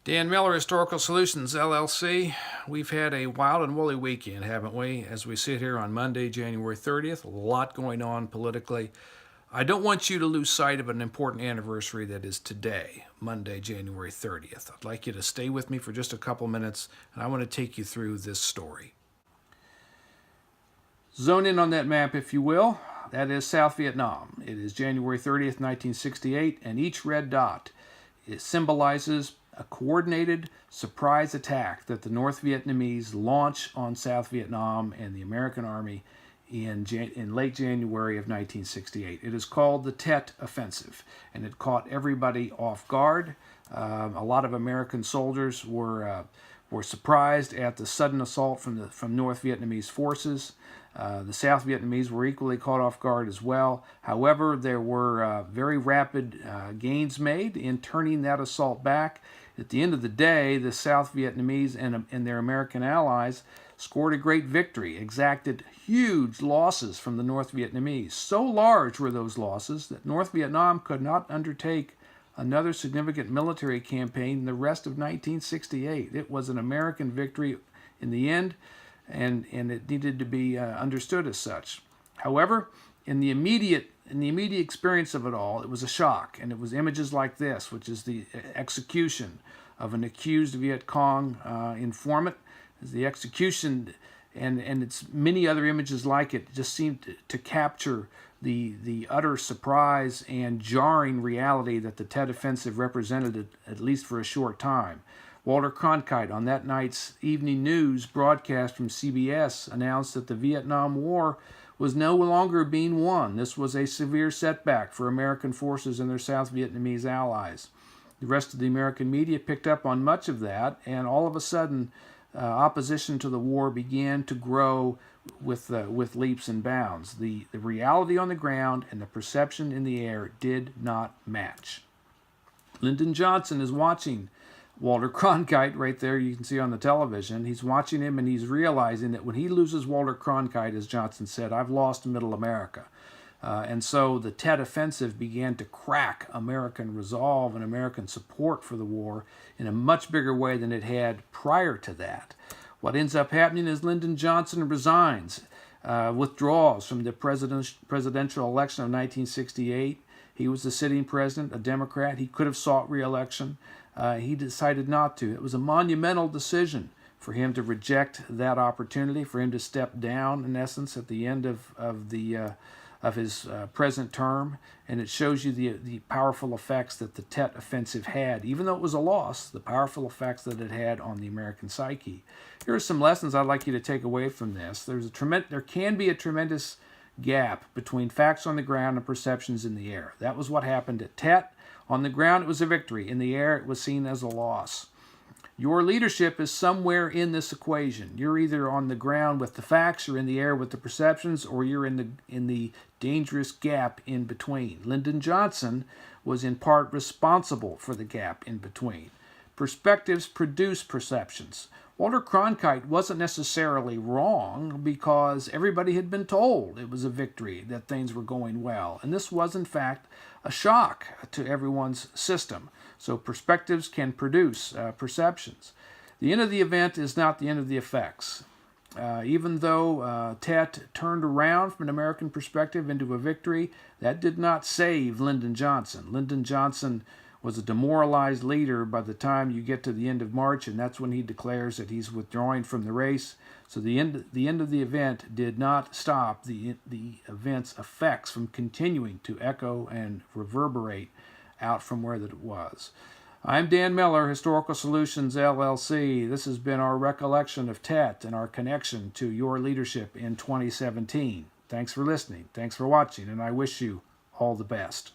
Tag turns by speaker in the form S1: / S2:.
S1: Dan Miller, Historical Solutions, LLC. We've had a wild and woolly weekend, haven't we? As we sit here on Monday, January 30th, a lot going on politically. I don't want you to lose sight of an important anniversary that is today, Monday, January 30th. I'd like you to stay with me for just a couple minutes, and I want to take you through this story. Zone in on that map, if you will. That is South Vietnam. It is January 30th, 1968, and each red dot symbolizes a coordinated surprise attack that the North Vietnamese launched on South Vietnam and the American Army in late January of 1968. It is called the Tet Offensive, and it caught everybody off guard. A lot of American soldiers were surprised at the sudden assault from North Vietnamese forces. The South Vietnamese were equally caught off guard as well. However, there were very rapid gains made in turning that assault back. At the end of the day, the South Vietnamese and their American allies scored a great victory, exacted huge losses from the North Vietnamese. So large were those losses that North Vietnam could not undertake another significant military campaign in the rest of 1968. It was an American victory in the end, and it needed to be understood as such. However, in the immediate experience of it all, it was a shock, and it was images like this, which is the execution of an accused Viet Cong informant. The execution and it's many other images like it just seemed to capture the utter surprise and jarring reality that the Tet Offensive represented, at least for a short time. Walter Cronkite, on that night's evening news broadcast from CBS, announced that the Vietnam War was no longer being won. This was a severe setback for American forces and their South Vietnamese allies. The rest of the American media picked up on much of that, and all of a sudden, opposition to the war began to grow with leaps and bounds. The reality on the ground and the perception in the air did not match. Lyndon Johnson is watching Walter Cronkite right there, you can see on the television. He's watching him and he's realizing that when he loses Walter Cronkite, as Johnson said, I've lost Middle America. And so the Tet Offensive began to crack American resolve and American support for the war in a much bigger way than it had prior to that. What ends up happening is Lyndon Johnson resigns, withdraws from the presidential election of 1968. He was the sitting president, a Democrat. He could have sought re-election. He decided not to. It was a monumental decision for him to reject that opportunity, for him to step down, in essence, at the end of his present term, and it shows you the powerful effects that the Tet Offensive had. Even though it was a loss, the powerful effects that it had on the American psyche. Here are some lessons I'd like you to take away from this. There can be a tremendous gap between facts on the ground and perceptions in the air. That was what happened at Tet. On the ground, it was a victory. In the air, it was seen as a loss. Your leadership is somewhere in this equation. You're either on the ground with the facts, or in the air with the perceptions, or you're in the dangerous gap in between. Lyndon Johnson was in part responsible for the gap in between. Perspectives produce perceptions. Walter Cronkite wasn't necessarily wrong because everybody had been told it was a victory, that things were going well. And this was, in fact, a shock to everyone's system. So perspectives can produce perceptions. The end of the event is not the end of the effects. Even though Tet turned around from an American perspective into a victory, that did not save Lyndon Johnson. Lyndon Johnson was a demoralized leader by the time you get to the end of March, and that's when he declares that he's withdrawing from the race. So the end of the event did not stop the event's effects from continuing to echo and reverberate out from where that it was. I'm Dan Miller, Historical Solutions, LLC. This has been our recollection of Tet and our connection to your leadership in 2017. Thanks for listening. Thanks for watching, and I wish you all the best.